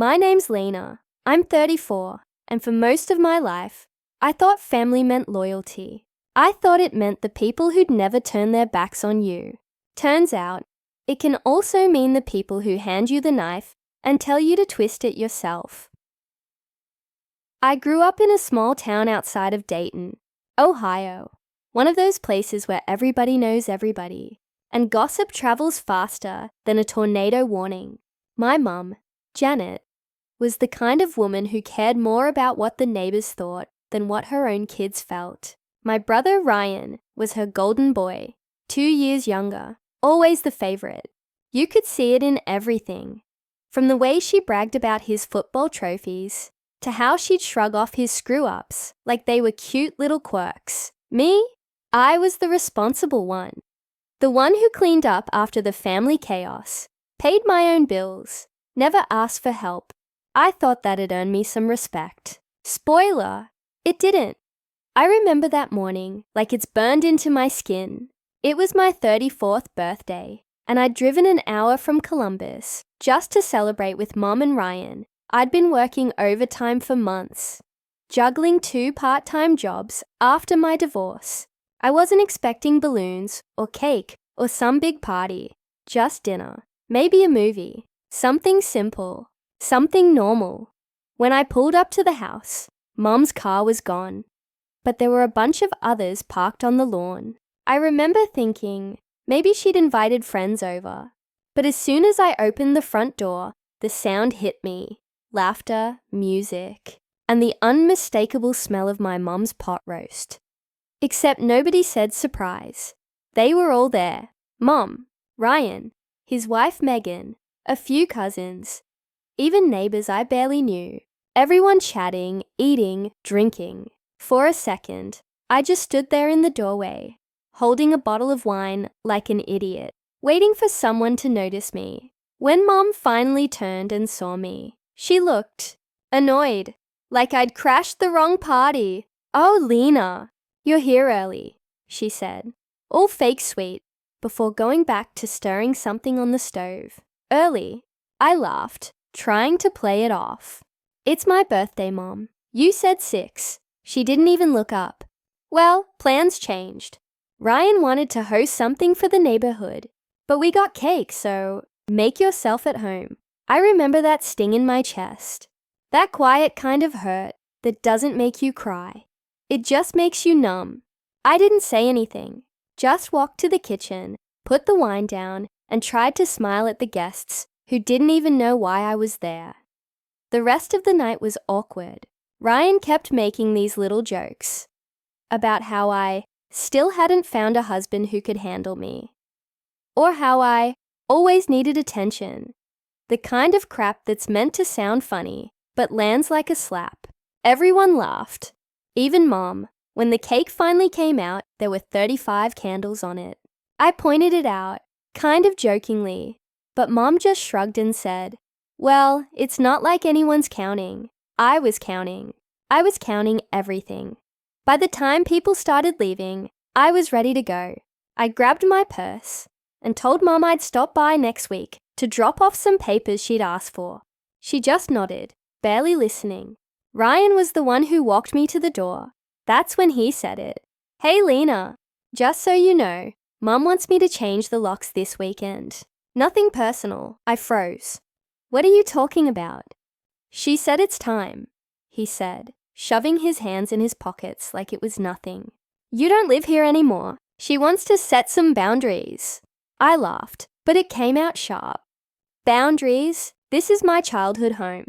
My name's Lena. I'm 34, and for most of my life, I thought family meant loyalty. I thought it meant the people who'd never turn their backs on you. Turns out, it can also mean the people who hand you the knife and tell you to twist it yourself. I grew up in a small town outside of Dayton, Ohio, one of those places where everybody knows everybody, and gossip travels faster than a tornado warning. My mum, Janet, was the kind of woman who cared more about what the neighbors thought than what her own kids felt. My brother Ryan was her golden boy, 2 years younger, always the favorite. You could see it in everything, from the way she bragged about his football trophies to how she'd shrug off his screw-ups like they were cute little quirks. Me? I was the responsible one. The one who cleaned up after the family chaos, paid my own bills, never asked for help. I thought that'd earn me some respect. Spoiler, it didn't. I remember that morning like it's burned into my skin. It was my 34th birthday, and I'd driven an hour from Columbus just to celebrate with Mom and Ryan. I'd been working overtime for months, juggling 2 part-time jobs after my divorce. I wasn't expecting balloons or cake or some big party, just dinner, maybe a movie, something simple, something normal. When I pulled up to the house, Mom's car was gone, but there were a bunch of others parked on the lawn. I remember thinking maybe she'd invited friends over, but as soon as I opened the front door, the sound hit me. Laughter, music, and the unmistakable smell of my mom's pot roast. Except nobody said surprise. They were all there. Mom, Ryan, his wife Megan, a few cousins, even neighbors I barely knew. Everyone chatting, eating, drinking. For a second, I just stood there in the doorway, holding a bottle of wine like an idiot, waiting for someone to notice me. When Mom finally turned and saw me, she looked annoyed, like I'd crashed the wrong party. "Oh, Lena, you're here early," she said, all fake sweet, before going back to stirring something on the stove. "Early?" I laughed, trying to play it off. "It's my birthday, Mom. You said 6. She didn't even look up. Well, plans changed. Ryan wanted to host something for the neighborhood, but we got cake, so make yourself at home. I remember that sting in my chest. That quiet kind of hurt that doesn't make you cry. It just makes you numb. I didn't say anything, just walked to the kitchen, put the wine down, and tried to smile at the guests who didn't even know why I was there. The rest of the night was awkward. Ryan kept making these little jokes about how I still hadn't found a husband who could handle me, or how I always needed attention. The kind of crap that's meant to sound funny, but lands like a slap. Everyone laughed, even Mom. When the cake finally came out, there were 35 candles on it. I pointed it out, kind of jokingly, but Mom just shrugged and said, "Well, it's not like anyone's counting." I was counting. I was counting everything. By the time people started leaving, I was ready to go. I grabbed my purse and told Mom I'd stop by next week to drop off some papers she'd asked for. She just nodded, barely listening. Ryan was the one who walked me to the door. That's when he said it. "Hey, Lena, just so you know, Mom wants me to change the locks this weekend." "Nothing personal." I froze. "What are you talking about?" "She said it's time," he said, shoving his hands in his pockets like it was nothing. "You don't live here anymore. She wants to set some boundaries." I laughed, but it came out sharp. "Boundaries? This is my childhood home.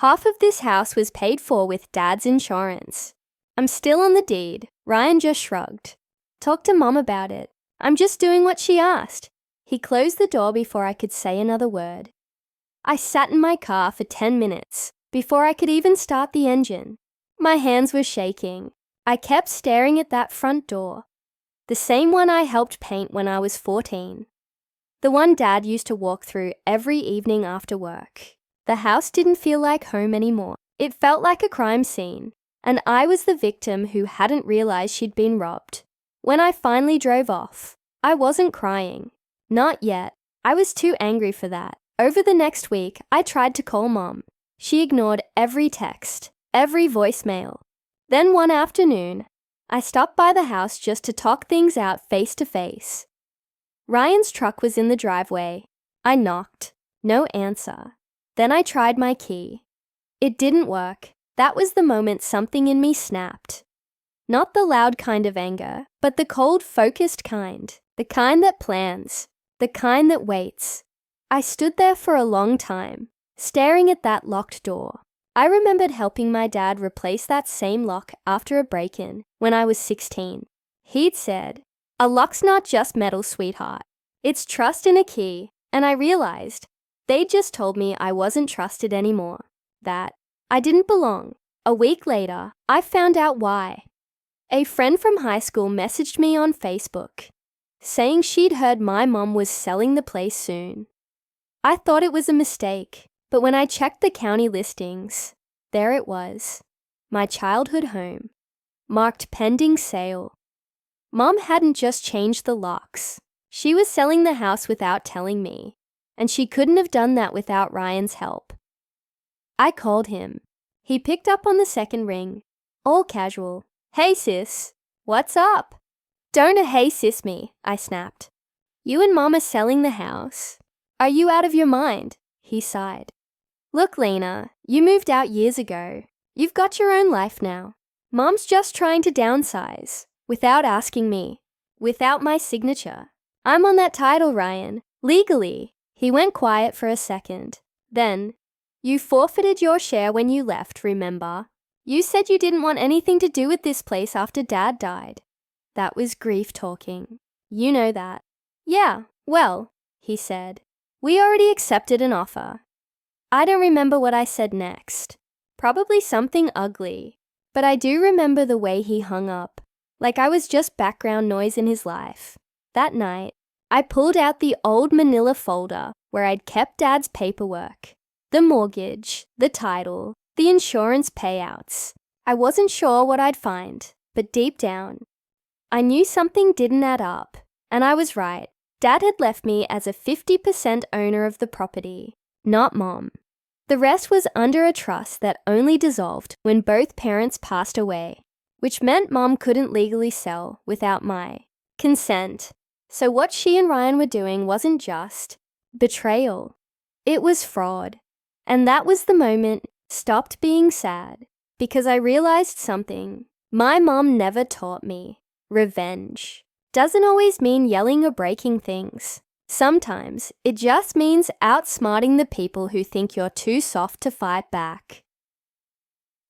Half of this house was paid for with Dad's insurance. I'm still on the deed." Ryan just shrugged. "Talk to Mom about it. I'm just doing what she asked." He closed the door before I could say another word. I sat in my car for 10 minutes before I could even start the engine. My hands were shaking. I kept staring at that front door, the same one I helped paint when I was 14. The one Dad used to walk through every evening after work. The house didn't feel like home anymore. It felt like a crime scene, and I was the victim who hadn't realized she'd been robbed. When I finally drove off, I wasn't crying. Not yet. I was too angry for that. Over the next week, I tried to call Mom. She ignored every text, every voicemail. Then one afternoon, I stopped by the house just to talk things out face to face. Ryan's truck was in the driveway. I knocked. No answer. Then I tried my key. It didn't work. That was the moment something in me snapped. Not the loud kind of anger, but the cold, focused kind. The kind that plans. The kind that waits. I stood there for a long time, staring at that locked door. I remembered helping my dad replace that same lock after a break-in when I was 16. He'd said, "A lock's not just metal, sweetheart. It's trust in a key." And I realized they'd just told me I wasn't trusted anymore, that I didn't belong. A week later, I found out why. A friend from high school messaged me on Facebook, saying she'd heard my mom was selling the place soon. I thought it was a mistake, but when I checked the county listings, there it was, my childhood home, marked pending sale. Mom hadn't just changed the locks. She was selling the house without telling me, and she couldn't have done that without Ryan's help. I called him. He picked up on the second ring, all casual. "Hey sis, what's up?" "Don't hey sis me," I snapped. "You and Mom are selling the house. Are you out of your mind?" He sighed. "Look, Lena, you moved out years ago. You've got your own life now. Mom's just trying to downsize, without asking me, without my signature. I'm on that title, Ryan, legally." He went quiet for a second. Then, "You forfeited your share when you left, remember? You said you didn't want anything to do with this place after Dad died." That was grief talking. You know that. "Yeah, well," he said, "we already accepted an offer." I don't remember what I said next. Probably something ugly. But I do remember the way he hung up, like I was just background noise in his life. That night, I pulled out the old manila folder where I'd kept Dad's paperwork. The mortgage, the title, the insurance payouts. I wasn't sure what I'd find, but deep down, I knew something didn't add up. And I was right. Dad had left me as a 50% owner of the property, not Mom. The rest was under a trust that only dissolved when both parents passed away, which meant Mom couldn't legally sell without my consent. So what she and Ryan were doing wasn't just betrayal. It was fraud. And that was the moment stopped being sad, because I realized something my mom never taught me. Revenge doesn't always mean yelling or breaking things. Sometimes it just means outsmarting the people who think you're too soft to fight back.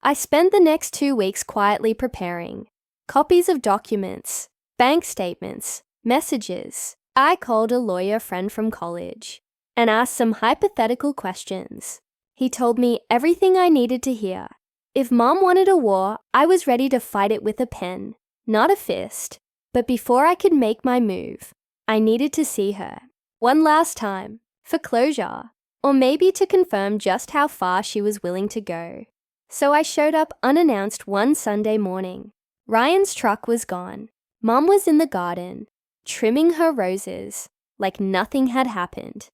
I spent the next 2 weeks quietly preparing copies of documents, bank statements, messages. I called a lawyer friend from college and asked some hypothetical questions. He told me everything I needed to hear. If Mom wanted a war, I was ready to fight it with a pen, not a fist. But before I could make my move, I needed to see her. One last time, for closure, or maybe to confirm just how far she was willing to go. So I showed up unannounced one Sunday morning. Ryan's truck was gone. Mom was in the garden, trimming her roses, like nothing had happened.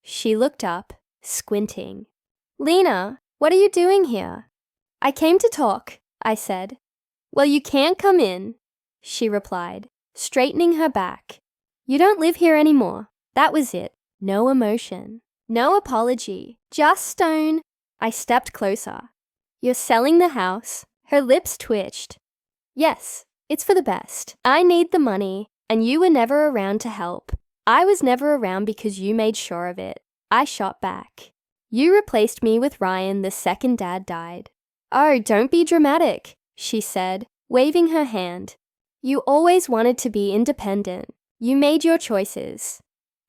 She looked up, squinting. "Lena, what are you doing here?" "I came to talk," I said. "Well, you can't come in," she replied, straightening her back. "You don't live here anymore." That was it. No emotion. No apology. Just stone. I stepped closer. "You're selling the house?" Her lips twitched. "Yes, it's for the best. I need the money, and you were never around to help. I was never around because you made sure of it." I shot back. "You replaced me with Ryan the second Dad died." "Oh, don't be dramatic," she said, waving her hand. "You always wanted to be independent. You made your choices."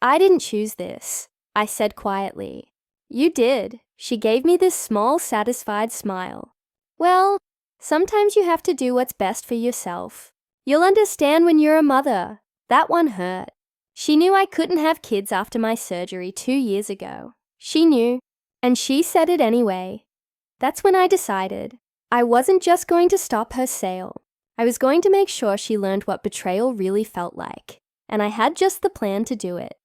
"I didn't choose this," I said quietly. "You did." She gave me this small, satisfied smile. "Well, sometimes you have to do what's best for yourself. You'll understand when you're a mother." That one hurt. She knew I couldn't have kids after my surgery 2 years ago. She knew, and she said it anyway. That's when I decided I wasn't just going to stop her sale. I was going to make sure she learned what betrayal really felt like, and I had just the plan to do it.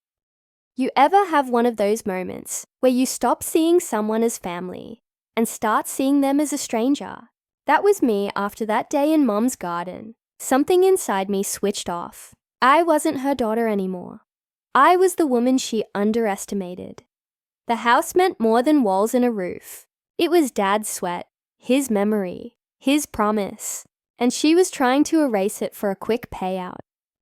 You ever have one of those moments where you stop seeing someone as family and start seeing them as a stranger. That was me after that day in Mom's garden. Something inside me switched off. I wasn't her daughter anymore. I was the woman she underestimated. The house meant more than walls and a roof. It was Dad's sweat, his memory, his promise, and she was trying to erase it for a quick payout.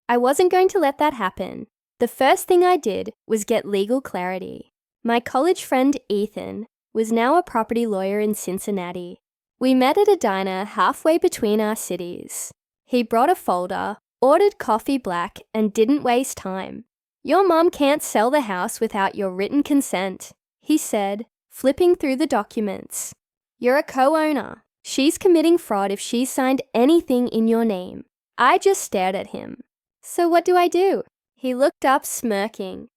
I wasn't going to let that happen. The first thing I did was get legal clarity. My college friend Ethan was now a property lawyer in Cincinnati. We met at a diner halfway between our cities. He brought a folder, ordered coffee black, and didn't waste time. "Your mom can't sell the house without your written consent," he said, flipping through the documents. "You're a co-owner. She's committing fraud if she's signed anything in your name." I just stared at him. "So what do I do?" He looked up, smirking.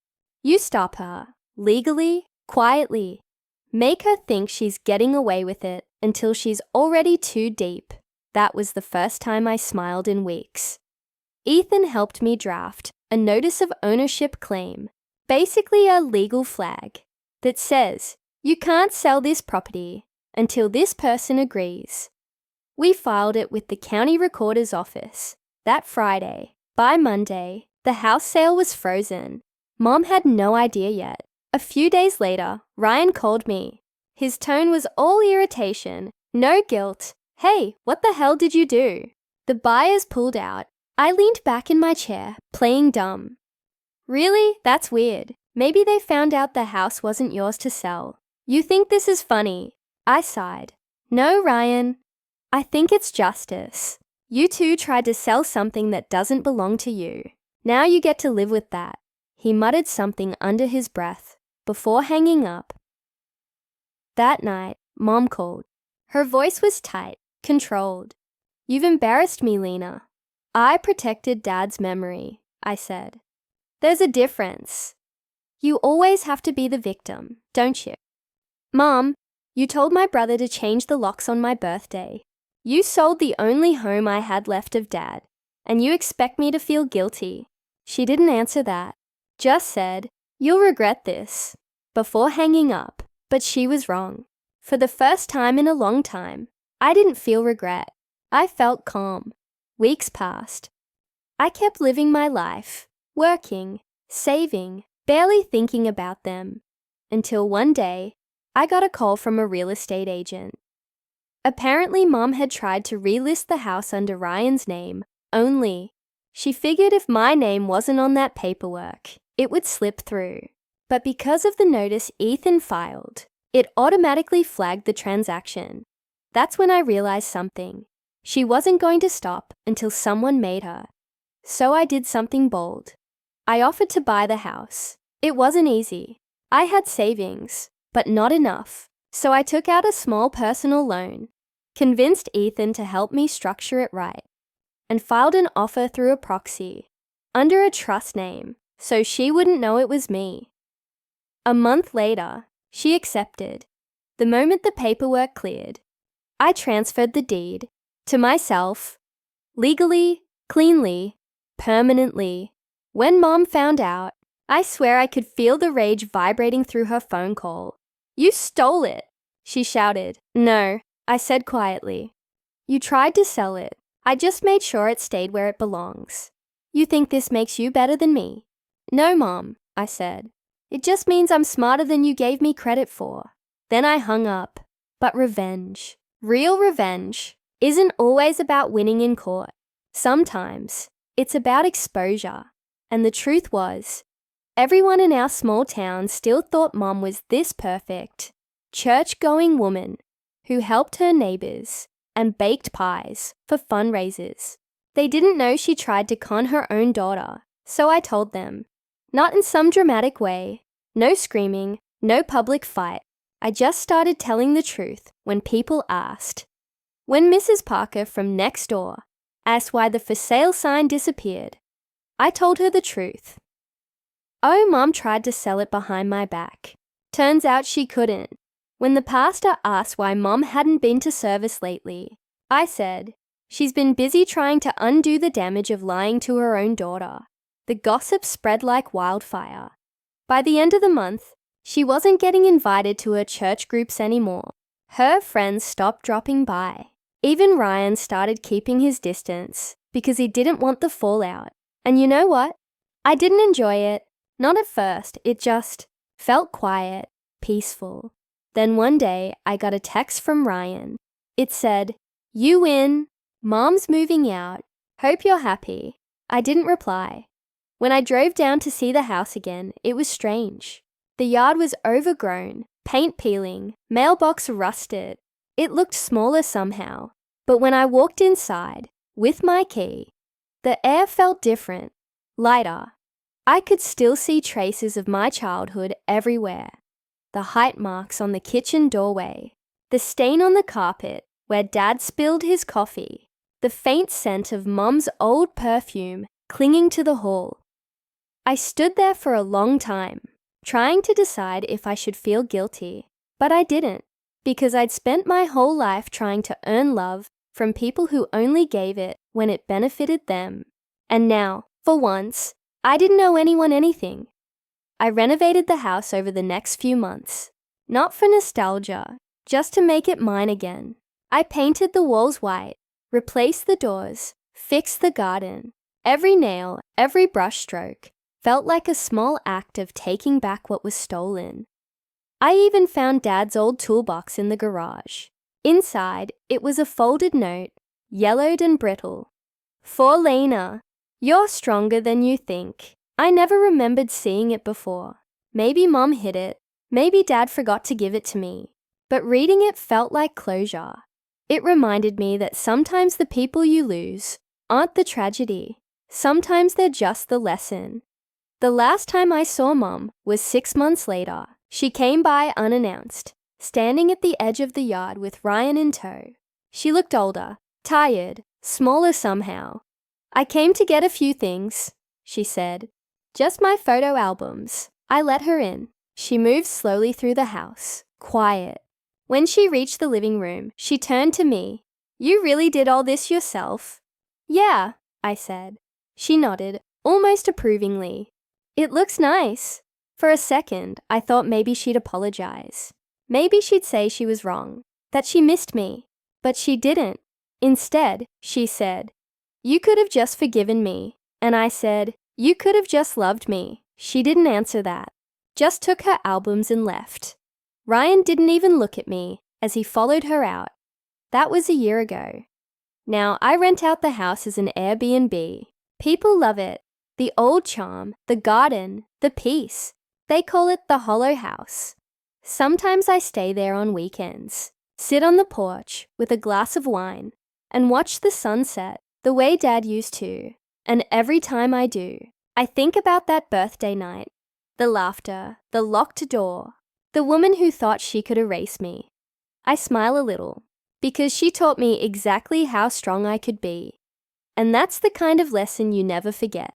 "You stop her. Legally, quietly. Make her think she's getting away with it until she's already too deep." That was the first time I smiled in weeks. Ethan helped me draft a notice of ownership claim, basically a legal flag, that says you can't sell this property until this person agrees. We filed it with the county recorder's office that Friday. By Monday, the house sale was frozen. Mom had no idea yet. A few days later, Ryan called me. His tone was all irritation, no guilt. "Hey, what the hell did you do?" The buyers pulled out. I leaned back in my chair, playing dumb. "Really? That's weird. Maybe they found out the house wasn't yours to sell. You think this is funny?" I sighed. "No, Ryan. I think it's justice. You two tried to sell something that doesn't belong to you. Now you get to live with that." He muttered something under his breath before hanging up. That night, Mom called. Her voice was tight, controlled. "You've embarrassed me, Lena." "I protected Dad's memory," I said. "There's a difference. You always have to be the victim, don't you?" "Mom, you told my brother to change the locks on my birthday. You sold the only home I had left of Dad, and you expect me to feel guilty." She didn't answer that, just said, "You'll regret this," before hanging up. But she was wrong. For the first time in a long time, I didn't feel regret. I felt calm. Weeks passed. I kept living my life, working, saving, barely thinking about them, until one day, I got a call from a real estate agent. Apparently, Mom had tried to relist the house under Ryan's name only. She figured if my name wasn't on that paperwork, it would slip through. But because of the notice Ethan filed, it automatically flagged the transaction. That's when I realized something. She wasn't going to stop until someone made her. So I did something bold. I offered to buy the house. It wasn't easy. I had savings, but not enough. So I took out a small personal loan, convinced Ethan to help me structure it right, and filed an offer through a proxy, under a trust name, so she wouldn't know it was me. A month later, she accepted. The moment the paperwork cleared, I transferred the deed to myself, legally, cleanly, permanently. When Mom found out, I swear I could feel the rage vibrating through her phone call. "You stole it," she shouted. "No," I said quietly. "You tried to sell it. I just made sure it stayed where it belongs. You think this makes you better than me?" "No, Mom," I said. "It just means I'm smarter than you gave me credit for." Then I hung up. But revenge, real revenge, isn't always about winning in court. Sometimes it's about exposure. And the truth was, everyone in our small town still thought Mom was this perfect, church-going woman who helped her neighbors and baked pies for fundraisers. They didn't know she tried to con her own daughter, so I told them. Not in some dramatic way, no screaming, no public fight. I just started telling the truth when people asked. When Mrs. Parker from next door asked why the for sale sign disappeared, I told her the truth. "Oh, Mom tried to sell it behind my back. Turns out she couldn't." When the pastor asked why Mom hadn't been to service lately, I said, "She's been busy trying to undo the damage of lying to her own daughter." The gossip spread like wildfire. By the end of the month, she wasn't getting invited to her church groups anymore. Her friends stopped dropping by. Even Ryan started keeping his distance because he didn't want the fallout. And you know what? I didn't enjoy it. Not at first. It just felt quiet, peaceful. Then one day, I got a text from Ryan. It said, "You win. Mom's moving out. Hope you're happy." I didn't reply. When I drove down to see the house again, it was strange. The yard was overgrown, paint peeling, mailbox rusted. It looked smaller somehow. But when I walked inside, with my key, the air felt different, lighter. I could still see traces of my childhood everywhere. The height marks on the kitchen doorway, the stain on the carpet where Dad spilled his coffee, the faint scent of Mom's old perfume clinging to the hall. I stood there for a long time, trying to decide if I should feel guilty, but I didn't, because I'd spent my whole life trying to earn love from people who only gave it when it benefited them. And now, for once, I didn't owe anyone anything. I renovated the house over the next few months, not for nostalgia, just to make it mine again. I painted the walls white, replaced the doors, fixed the garden. Every nail, every brushstroke felt like a small act of taking back what was stolen. I even found Dad's old toolbox in the garage. Inside, it was a folded note, yellowed and brittle. "For Lena, you're stronger than you think." I never remembered seeing it before. Maybe Mom hid it. Maybe Dad forgot to give it to me. But reading it felt like closure. It reminded me that sometimes the people you lose aren't the tragedy. Sometimes they're just the lesson. The last time I saw Mom was 6 months later. She came by unannounced, standing at the edge of the yard with Ryan in tow. She looked older, tired, smaller somehow. "I came to get a few things," she said. "Just my photo albums." I let her in. She moved slowly through the house, quiet. When she reached the living room, she turned to me. "You really did all this yourself?" "Yeah," I said. She nodded, almost approvingly. "It looks nice." For a second, I thought maybe she'd apologize. Maybe she'd say she was wrong, that she missed me. But she didn't. Instead, she said, "You could have just forgiven me." And I said, "You could have just loved me." She didn't answer that, just took her albums and left. Ryan didn't even look at me as he followed her out. That was a year ago. Now I rent out the house as an Airbnb. People love it. The old charm, the garden, the peace. They call it the Hollow House. Sometimes I stay there on weekends, sit on the porch with a glass of wine, and watch the sunset the way Dad used to. And every time I do, I think about that birthday night, the laughter, the locked door, the woman who thought she could erase me. I smile a little, because she taught me exactly how strong I could be. And that's the kind of lesson you never forget.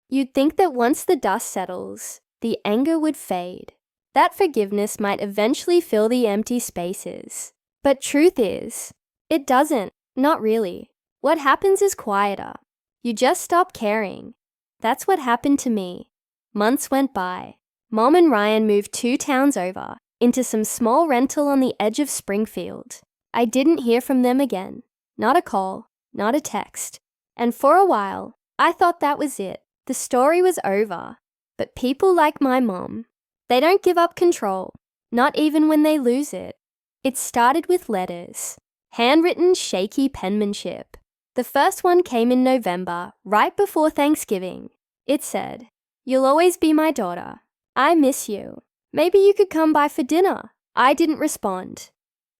You'd think that once the dust settles, the anger would fade. That forgiveness might eventually fill the empty spaces. But truth is, it doesn't, not really. What happens is quieter. You just stop caring. That's what happened to me. Months went by. Mom and Ryan moved 2 towns over, into some small rental on the edge of Springfield. I didn't hear from them again. Not a call, not a text. And for a while, I thought that was it. The story was over. But people like my mom, they don't give up control, not even when they lose it. It started with letters, handwritten, shaky penmanship. The first one came in November, right before Thanksgiving. It said, "You'll always be my daughter. I miss you. Maybe you could come by for dinner." I didn't respond.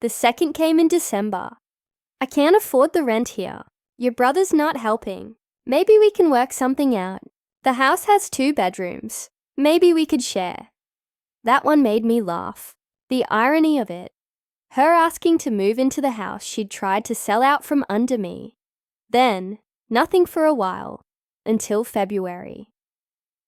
The second came in December. "I can't afford the rent here. Your brother's not helping. Maybe we can work something out. The house has 2 bedrooms. Maybe we could share." That one made me laugh. The irony of it. Her asking to move into the house she'd tried to sell out from under me. Then, nothing for a while, until February.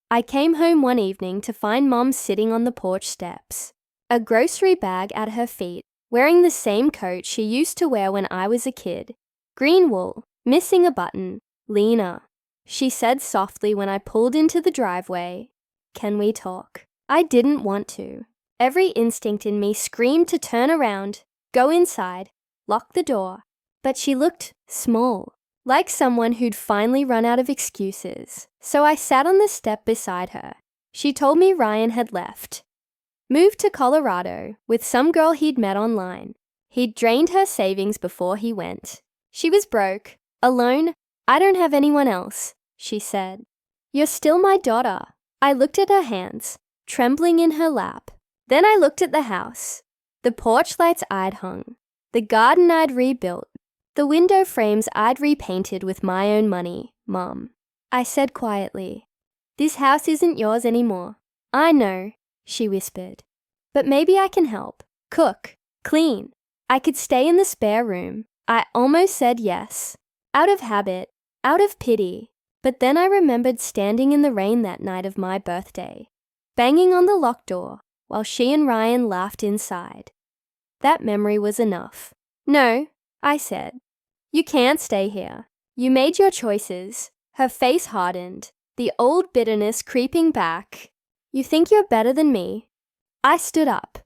I came home one evening to find Mom sitting on the porch steps, a grocery bag at her feet, wearing the same coat she used to wear when I was a kid. Green wool, missing a button. "Lena," she said softly when I pulled into the driveway. "Can we talk?" I didn't want to. Every instinct in me screamed to turn around, go inside, lock the door. But she looked small, like someone who'd finally run out of excuses. So I sat on the step beside her. She told me Ryan had left. Moved to Colorado with some girl he'd met online. He'd drained her savings before he went. She was broke, alone. I don't have anyone else, she said. You're still my daughter. I looked at her hands, trembling in her lap. Then I looked at the house. The porch lights I'd hung. The garden I'd rebuilt. The window frames I'd repainted with my own money, Mom. I said quietly, "This house isn't yours anymore." "I know," she whispered. "But maybe I can help. Cook, clean. I could stay in the spare room." I almost said yes. Out of habit, out of pity. But then I remembered standing in the rain that night of my birthday, banging on the locked door while she and Ryan laughed inside. That memory was enough. "No," I said. "You can't stay here. You made your choices." Her face hardened, the old bitterness creeping back. "You think you're better than me?" I stood up.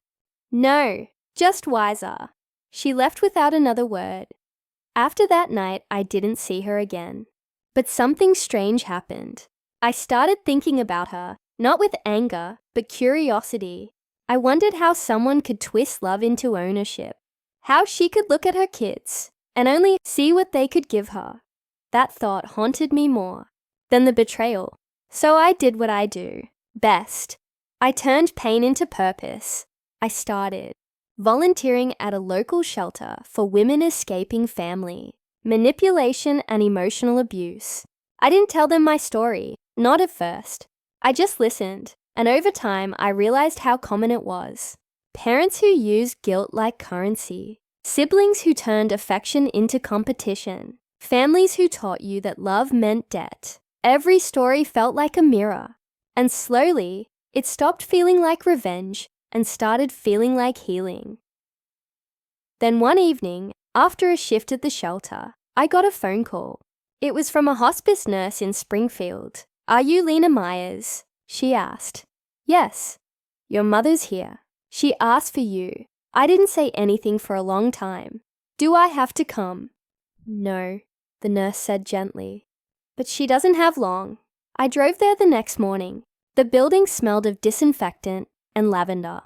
"No, just wiser." She left without another word. After that night, I didn't see her again. But something strange happened. I started thinking about her, not with anger, but curiosity. I wondered how someone could twist love into ownership. How she could look at her kids and only see what they could give her. That thought haunted me more than the betrayal. So I did what I do best. I turned pain into purpose. I started volunteering at a local shelter for women escaping family, manipulation, and emotional abuse. I didn't tell them my story, not at first. I just listened, and over time I realized how common it was. Parents who used guilt like currency, siblings who turned affection into competition, families who taught you that love meant debt. Every story felt like a mirror, and slowly it stopped feeling like revenge and started feeling like healing. Then one evening, after a shift at the shelter, I got a phone call. It was from a hospice nurse in Springfield. "Are you Lena Myers?" she asked. "Yes." "Your mother's here. She asked for you." I didn't say anything for a long time. "Do I have to come?" "No," the nurse said gently. "But she doesn't have long." I drove there the next morning. The building smelled of disinfectant and lavender.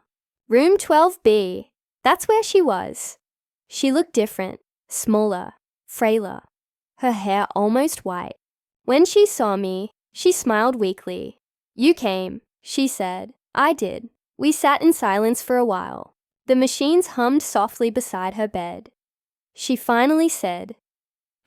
Room 12B. That's where she was. She looked different, smaller, frailer. Her hair almost white. When she saw me, she smiled weakly. "You came," she said. I did. We sat in silence for a while. The machines hummed softly beside her bed. She finally said,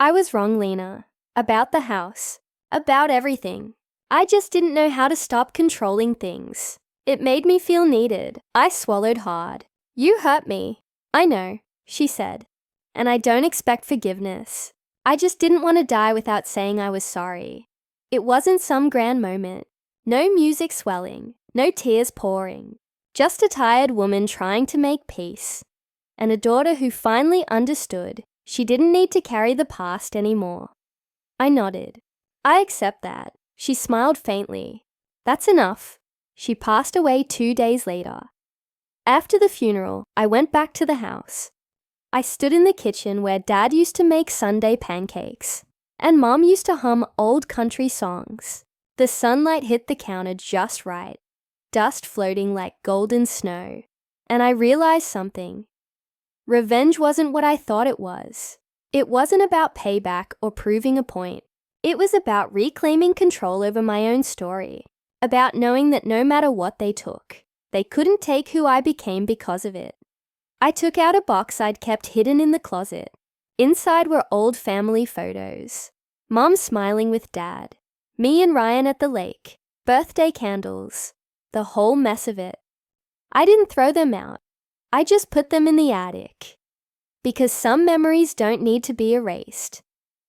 "I was wrong, Lena. About the house. About everything. I just didn't know how to stop controlling things. It made me feel needed." I swallowed hard. "You hurt me." "I know," she said. "And I don't expect forgiveness. I just didn't want to die without saying I was sorry." It wasn't some grand moment. No music swelling. No tears pouring. Just a tired woman trying to make peace. And a daughter who finally understood she didn't need to carry the past anymore. I nodded. "I accept that." She smiled faintly. "That's enough." She passed away 2 days later. After the funeral, I went back to the house. I stood in the kitchen where Dad used to make Sunday pancakes, and Mom used to hum old country songs. The sunlight hit the counter just right, dust floating like golden snow, and I realized something. Revenge wasn't what I thought it was. It wasn't about payback or proving a point. It was about reclaiming control over my own story, about knowing that no matter what they took, they couldn't take who I became because of it. I took out a box I'd kept hidden in the closet. Inside were old family photos. Mom smiling with Dad, me and Ryan at the lake, birthday candles, the whole mess of it. I didn't throw them out. I just put them in the attic. Because some memories don't need to be erased.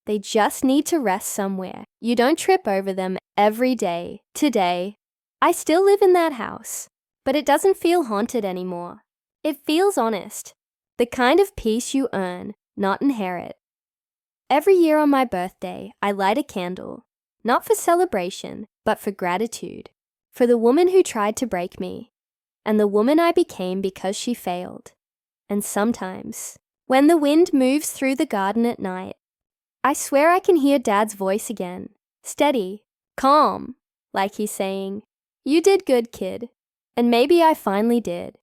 They just need to rest somewhere. You don't trip over them every day. Today, I still live in that house, but it doesn't feel haunted anymore. It feels honest. The kind of peace you earn, not inherit. Every year on my birthday, I light a candle, not for celebration, but for gratitude. For the woman who tried to break me, and the woman I became because she failed. And sometimes, when the wind moves through the garden at night, I swear I can hear Dad's voice again, steady, calm, like he's saying, "You did good, kid." And maybe I finally did.